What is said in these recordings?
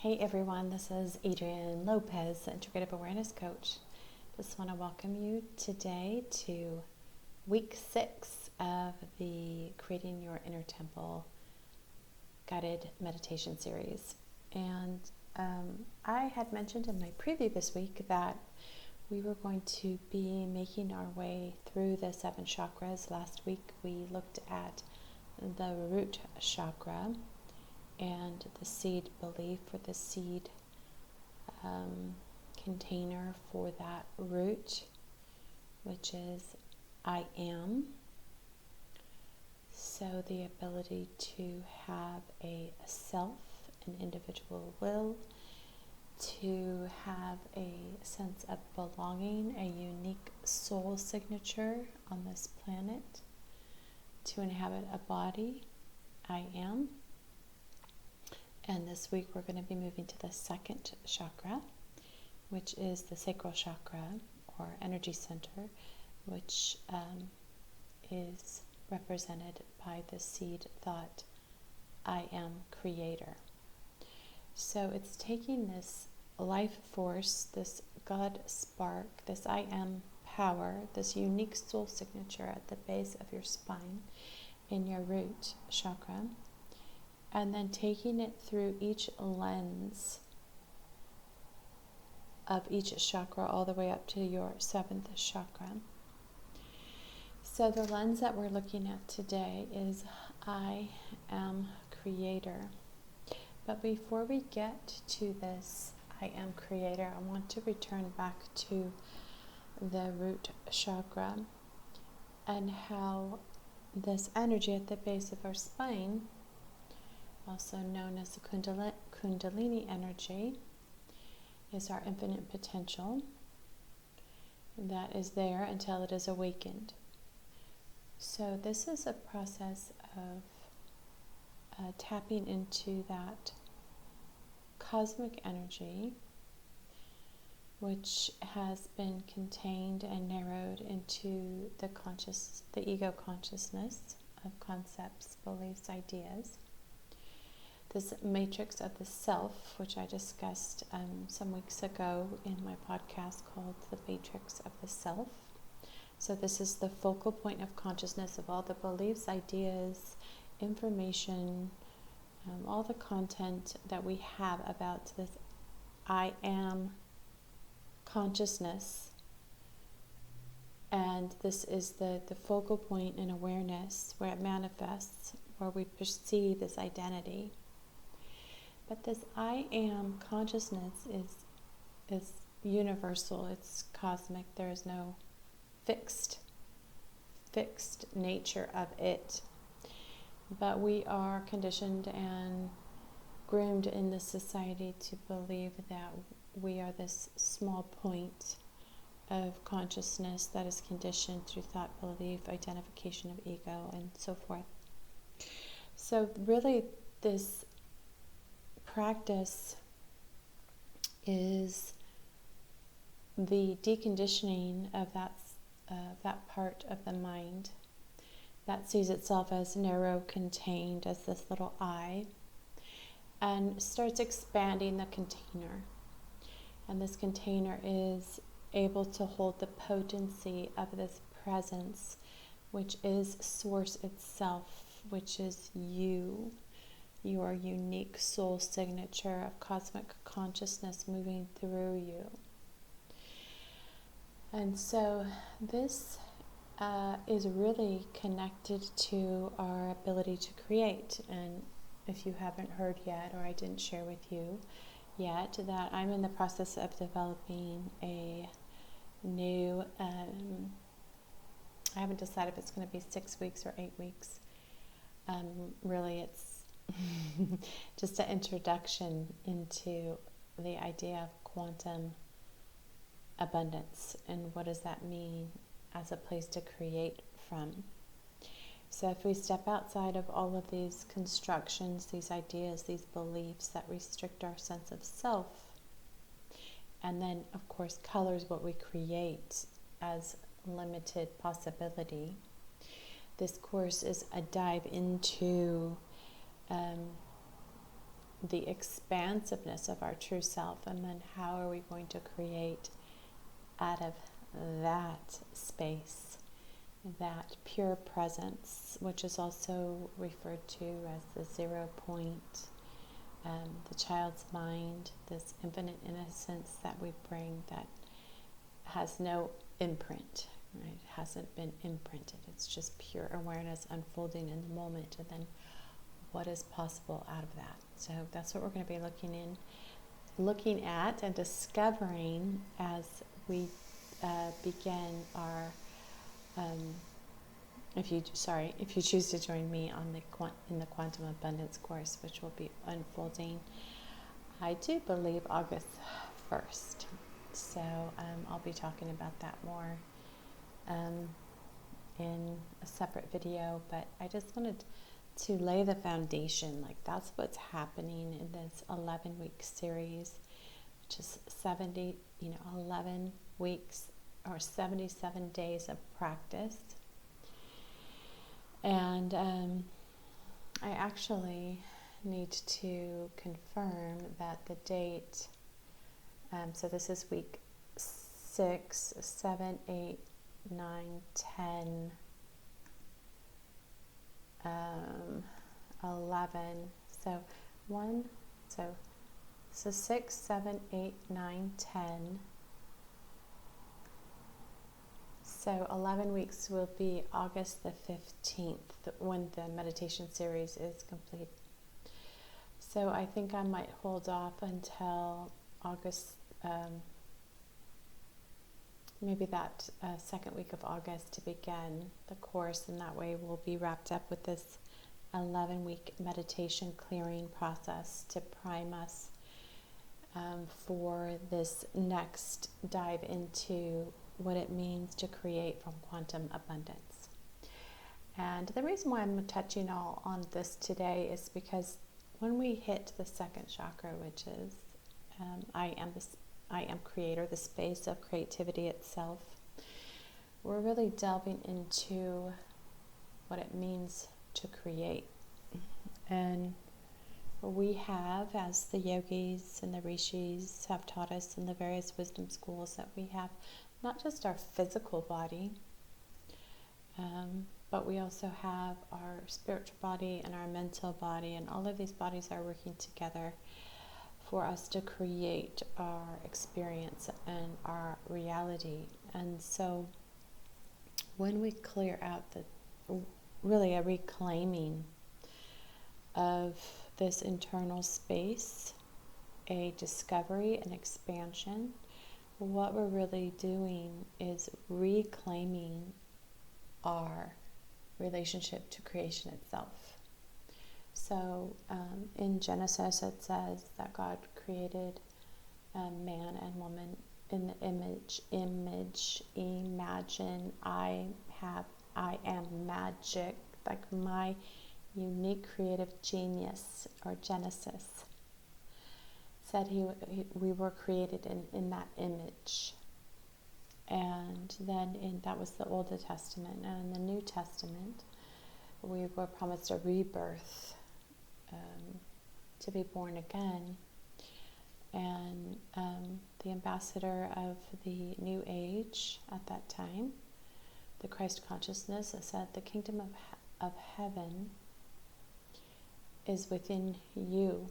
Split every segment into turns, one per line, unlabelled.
Hey everyone, this is Adrienne Lopez, Integrative Awareness Coach. Just want to welcome you today to week 6 of the Creating Your Inner Temple guided meditation series. And I had mentioned in my preview this week that we were going to be making our way through the 7 chakras. Last week we looked at the root chakra and the seed belief, or the seed container for that root, which is I am. So the ability to have a self, an individual will, to have a sense of belonging, a unique soul signature on this planet, to inhabit a body, I am. And this week we're going to be moving to the 2nd chakra, which is the Sacral Chakra, or energy center, which is represented by the seed thought, I am creator. So it's taking this life force, this God spark, this I am power, this unique soul signature at the base of your spine in your root chakra, and then taking it through each lens of each chakra all the way up to your 7th chakra. So the lens that we're looking at today is I am creator. But before we get to this I am creator, I want to return back to the root chakra and how this energy at the base of our spine, also known as the Kundalini energy, is our infinite potential that is there until it is awakened. So this is a process of tapping into that cosmic energy, which has been contained and narrowed into the ego consciousness of concepts, beliefs, ideas. This matrix of the self, which I discussed some weeks ago in my podcast called The Matrix of the Self. So this is the focal point of consciousness of all the beliefs, ideas, information, all the content that we have about this I am consciousness. And this is the focal point in awareness where it manifests, where we perceive this identity. But this I am consciousness is universal, it's cosmic. There is no fixed nature of it. But we are conditioned and groomed in this society to believe that we are this small point of consciousness that is conditioned through thought, belief, identification of ego, and so forth. So really this practice is the deconditioning of that part of the mind that sees itself as narrow, contained, as this little I, and starts expanding the container. And this container is able to hold the potency of this presence, which is Source itself, which is you, your unique soul signature of cosmic consciousness moving through you. And so this is really connected to our ability to create. And if you haven't heard yet, or I didn't share with you yet, that I'm in the process of developing a new, I haven't decided if it's going to be 6 weeks or 8 weeks. Really, it's just an introduction into the idea of quantum abundance and what does that mean as a place to create from. So if we step outside of all of these constructions, these ideas, these beliefs that restrict our sense of self, and then of course colors what we create as limited possibility, this course is a dive into the expansiveness of our true self, and then how are we going to create out of that space, that pure presence, which is also referred to as the 0 point, the child's mind, this infinite innocence that we bring that has no imprint, right? It hasn't been imprinted. It's just pure awareness unfolding in the moment, and then what is possible out of that. So that's what we're going to be looking at and discovering as we begin our if you choose to join me on in the Quantum Abundance course, which will be unfolding, I do believe, August 1st. So I'll be talking about that more in a separate video, but I just wanted to lay the foundation. Like, that's what's happening in this 11-week series, which is 11 weeks or 77 days of practice. And I actually need to confirm that the date, so this is week 6, 7, 8, 9, 10, 11, so 6, 7, 8, 9, 10. So 11 weeks will be August the 15th when the meditation series is complete. So I think I might hold off until August, maybe that second week of August, to begin the course, and that way we'll be wrapped up with this 11-week meditation clearing process to prime us for this next dive into what it means to create from quantum abundance. And the reason why I'm touching on this today is because when we hit the second chakra, which is I am creator, the space of creativity itself, we're really delving into what it means to create. And we have, as the yogis and the rishis have taught us in the various wisdom schools, that we have not just our physical body, but we also have our spiritual body and our mental body, and all of these bodies are working together for us to create our experience and our reality. And so when we clear out really a reclaiming of this internal space, a discovery, an expansion, what we're really doing is reclaiming our relationship to creation itself. So in Genesis it says that God created man and woman in the image, imagine, I am magic, like my unique creative genius, or Genesis, said we were created in that image. And then that was the Old Testament. And in the New Testament, we were promised a rebirth, to be born again. And the ambassador of the New Age at that time, the Christ consciousness, said the kingdom of heaven is within you.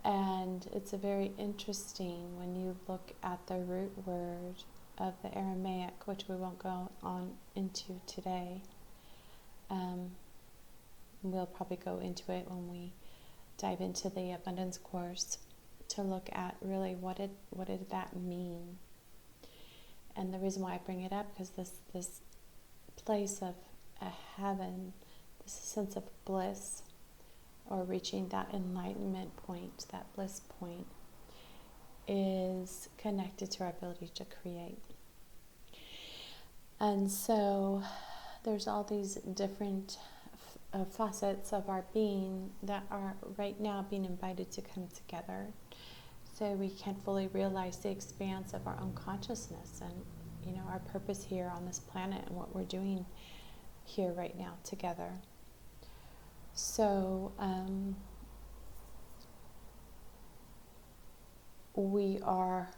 And it's very interesting when you look at the root word of the Aramaic, which we won't go on into today. We'll probably go into it when we dive into the abundance course, to look at really what did that mean. And the reason why I bring it up, because this place of a heaven, this sense of bliss, or reaching that enlightenment point, that bliss point, is connected to our ability to create. And so there's all these different facets of our being that are right now being invited to come together, so we can fully realize the expanse of our own consciousness and, our purpose here on this planet and what we're doing here right now together. So we are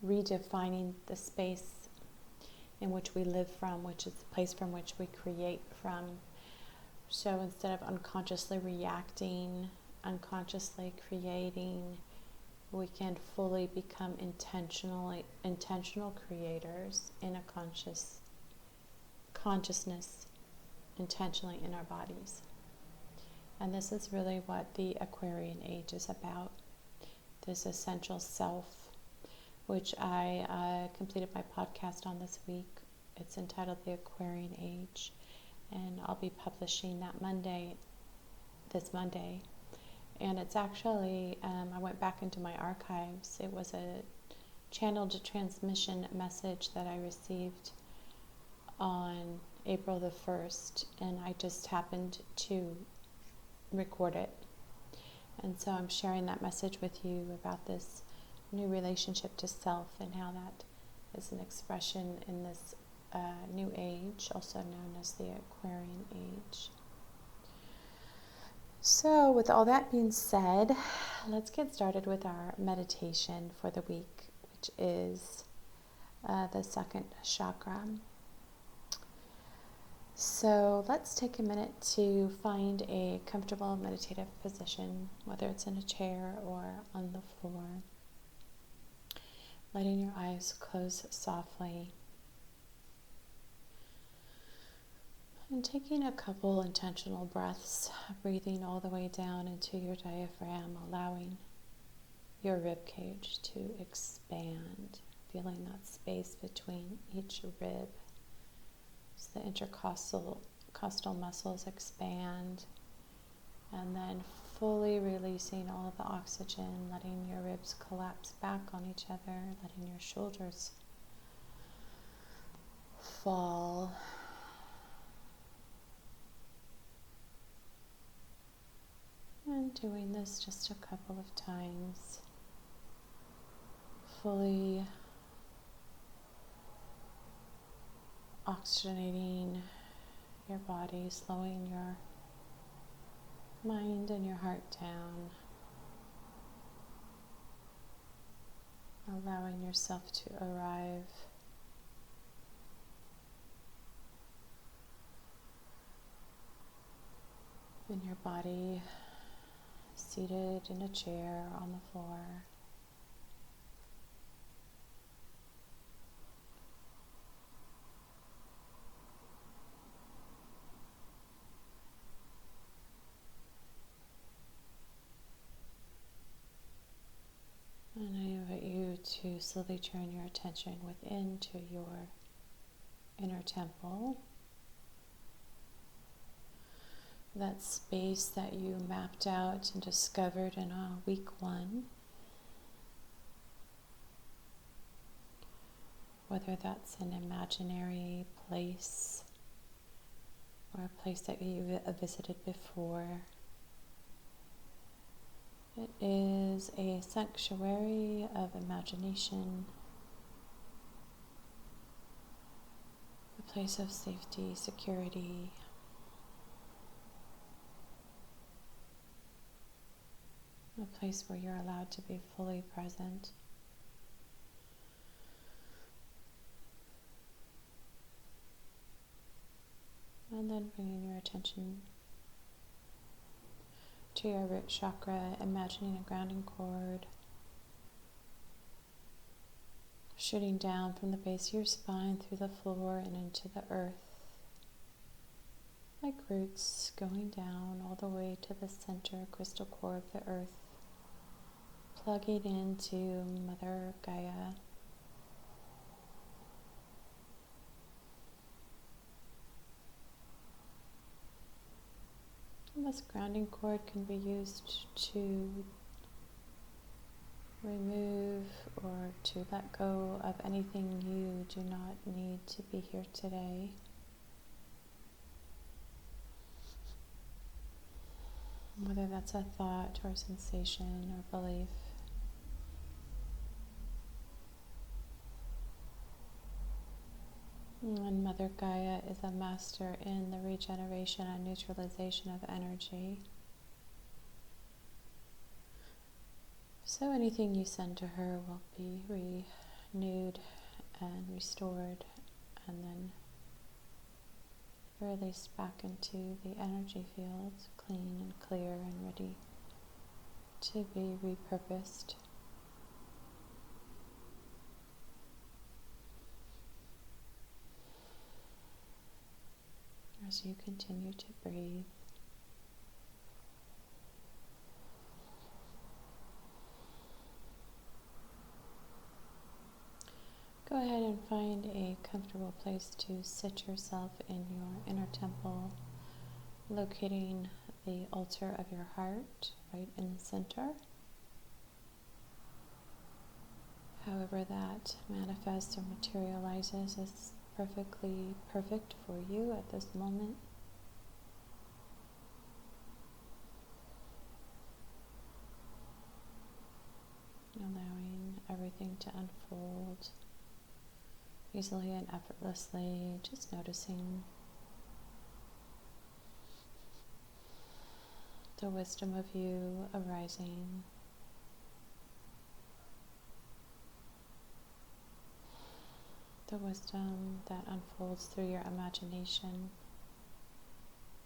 redefining the space in which we live from, which is the place from which we create from. So instead of unconsciously reacting, unconsciously creating, we can fully become intentional creators in a consciousness, intentionally in our bodies. And this is really what the Aquarian age is about. This essential self, which I completed my podcast on this week. It's entitled The Aquarian Age, and I'll be publishing that this Monday. And it's actually, I went back into my archives. It was a channeled transmission message that I received on April the 1st, and I just happened to record it. And so I'm sharing that message with you about this new relationship to self and how that is an expression in this new age, also known as the Aquarian age. So with all that being said, let's get started with our meditation for the week, which is the second chakra. So let's take a minute to find a comfortable meditative position, whether it's in a chair or on the floor. Letting your eyes close softly. And taking a couple intentional breaths, breathing all the way down into your diaphragm, allowing your rib cage to expand, feeling that space between each rib. So the intercostal muscles expand, and then fully releasing all of the oxygen, letting your ribs collapse back on each other, letting your shoulders fall. And doing this just a couple of times, fully oxygenating your body, slowing your mind and your heart down, allowing yourself to arrive in your body, seated in a chair on the floor. And I invite you to slowly turn your attention within to your inner temple. That space that you mapped out and discovered in week 1. Whether that's an imaginary place or a place that you visited before. It is a sanctuary of imagination, a place of safety, security, a place where you're allowed to be fully present. And then bringing your attention to your root chakra, imagining a grounding cord shooting down from the base of your spine through the floor and into the earth, like roots going down all the way to the center crystal core of the earth, plugging into Mother Gaia. And this grounding cord can be used to remove or to let go of anything you do not need to be here today. Whether that's a thought or sensation or belief. And Mother Gaia is a master in the regeneration and neutralization of energy. So anything you send to her will be renewed and restored and then released back into the energy field, clean and clear and ready to be repurposed. As you continue to breathe, go ahead and find a comfortable place to sit yourself in your inner temple, locating the altar of your heart right in the center. However that manifests or materializes is perfectly perfect for you at this moment. Allowing everything to unfold easily and effortlessly, just noticing the wisdom of you arising. The wisdom that unfolds through your imagination,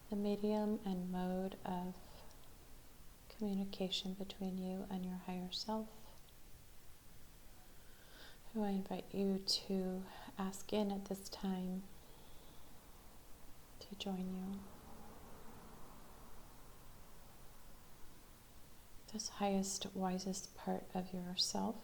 the medium and mode of communication between you and your higher self, who I invite you to ask in at this time to join you. This highest, wisest part of yourself.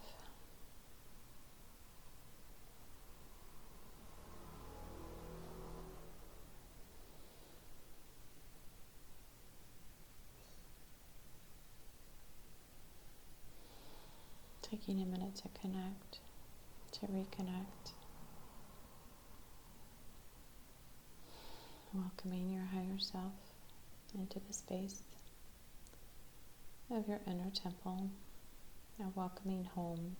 Taking a minute to connect, to reconnect. Welcoming your higher self into the space of your inner temple, a welcoming home.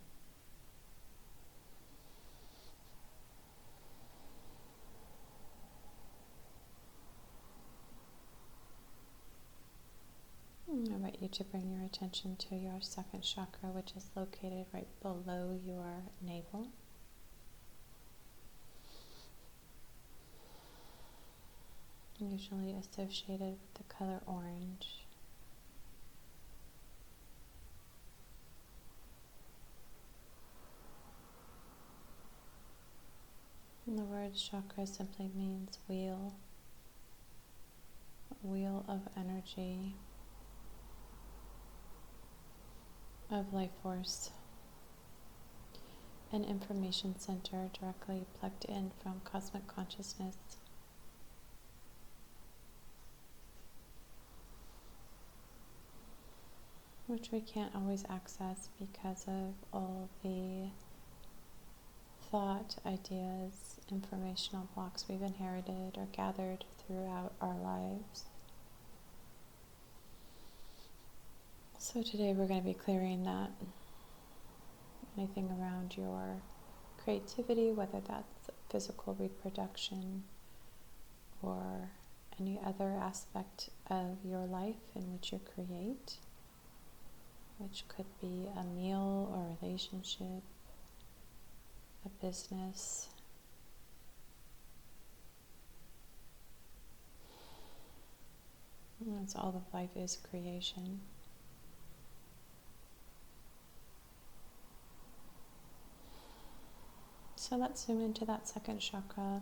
I invite you to bring your attention to your second chakra, which is located right below your navel. Usually associated with the color orange. And the word chakra simply means wheel, a wheel of energy, of life force, an information center directly plugged in from cosmic consciousness. Which we can't always access because of all the thought, ideas, informational blocks we've inherited or gathered throughout our lives. So today we're going to be clearing that. Anything around your creativity, whether that's physical reproduction or any other aspect of your life in which you create, which could be a meal or relationship, a business. And that's all of life is creation. So let's zoom into that second chakra.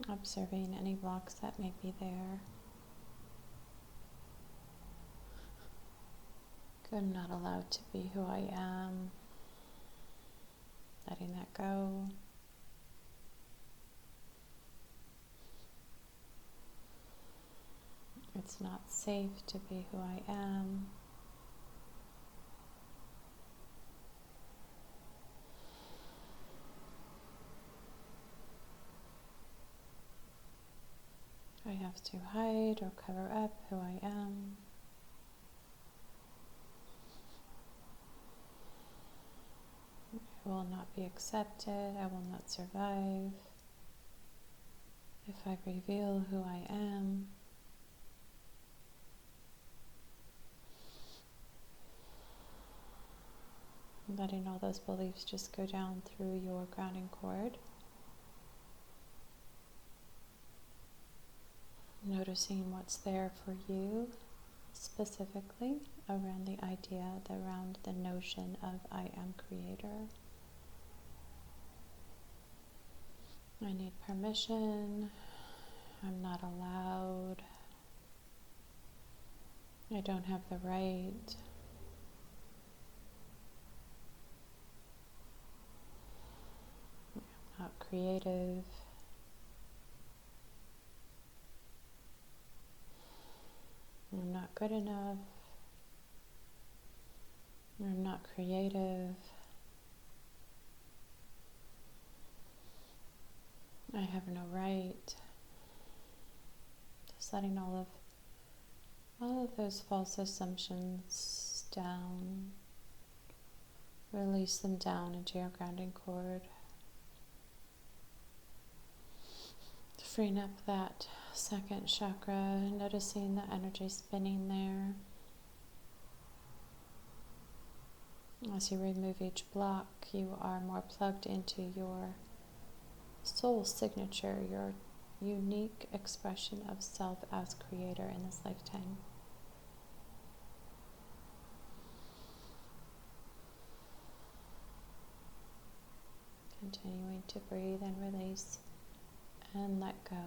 Observing any blocks that may be there. Good, I'm not allowed to be who I am. Letting that go. It's not safe to be who I am. I have to hide or cover up who I am. I will not be accepted. I will not survive. If I reveal who I am, letting all those beliefs just go down through your grounding cord. Noticing what's there for you specifically around the idea, around the notion of I am creator. I need permission. I'm not allowed. I don't have the right. I'm not creative. I'm not good enough. I'm not creative. I have no right. Just letting all of those false assumptions down. Release them down into your grounding cord. Freeing up that second chakra, noticing the energy spinning there. As you remove each block, you are more plugged into your soul signature, your unique expression of self as creator in this lifetime. Continuing to breathe and release and let go.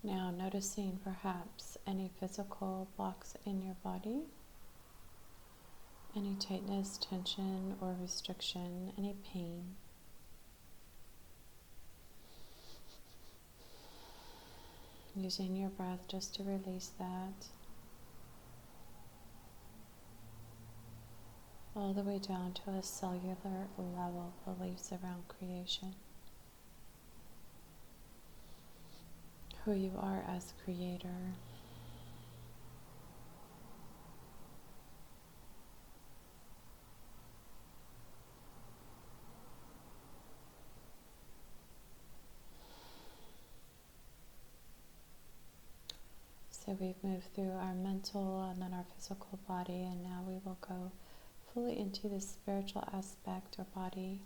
Now noticing perhaps any physical blocks in your body, any tightness, tension, or restriction, any pain. Using your breath just to release that. All the way down to a cellular level, beliefs around creation. Who you are as creator. So we've moved through our mental and then our physical body, and now we will go fully into the spiritual aspect or body.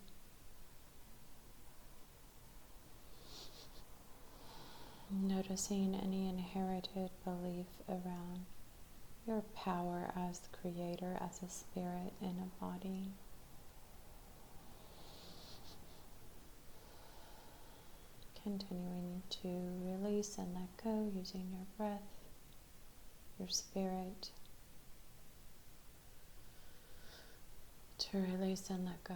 Noticing any inherited belief around your power as creator, as a spirit in a body. Continuing to release and let go using your breath, your spirit, to release and let go.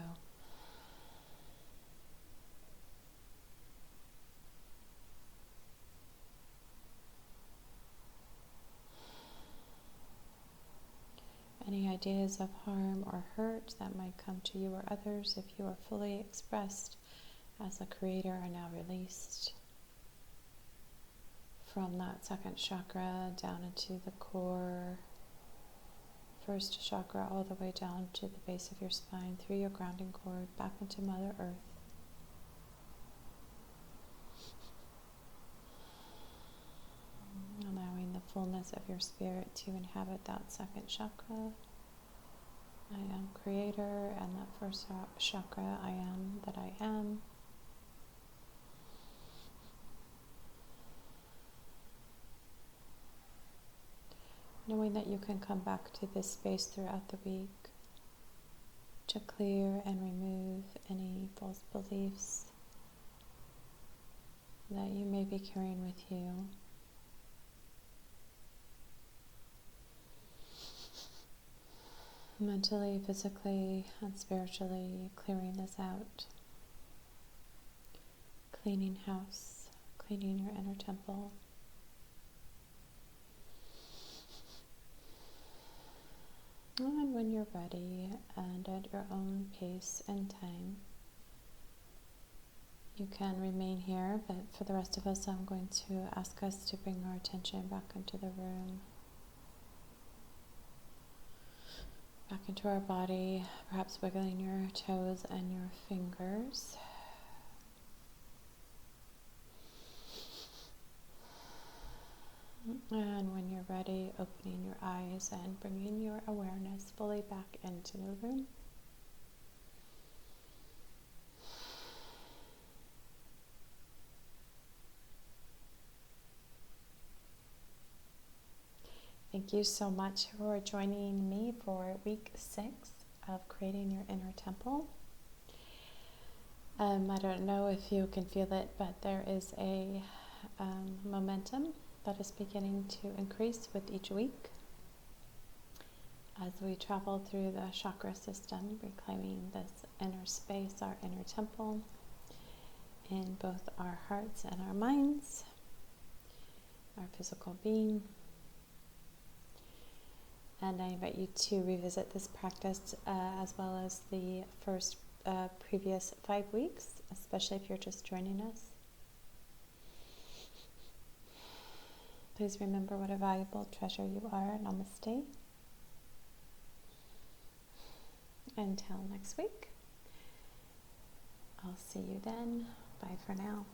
Any ideas of harm or hurt that might come to you or others, if you are fully expressed as a creator, are now released from that second chakra down into the core, first chakra, all the way down to the base of your spine, through your grounding cord, back into Mother Earth. Allowing the fullness of your spirit to inhabit that second chakra. I am creator, and that first chakra, I am that I am. Knowing that you can come back to this space throughout the week to clear and remove any false beliefs that you may be carrying with you. Mentally, physically, and spiritually, clearing this out. Cleaning house, cleaning your inner temple. And when you're ready and at your own pace and time, you can remain here, but for the rest of us, I'm going to ask us to bring our attention back into the room, back into our body, perhaps wiggling your toes and your fingers. And when you're ready, opening your eyes and bringing your awareness fully back into the room. Thank you so much for joining me for week 6 of creating your inner temple. I don't know if you can feel it, but there is a momentum that is beginning to increase with each week as we travel through the chakra system, reclaiming this inner space, our inner temple, in both our hearts and our minds, our physical being. And I invite you to revisit this practice as well as the first previous 5 weeks, especially if you're just joining us. Please remember what a valuable treasure you are. Namaste. Until next week, I'll see you then. Bye for now.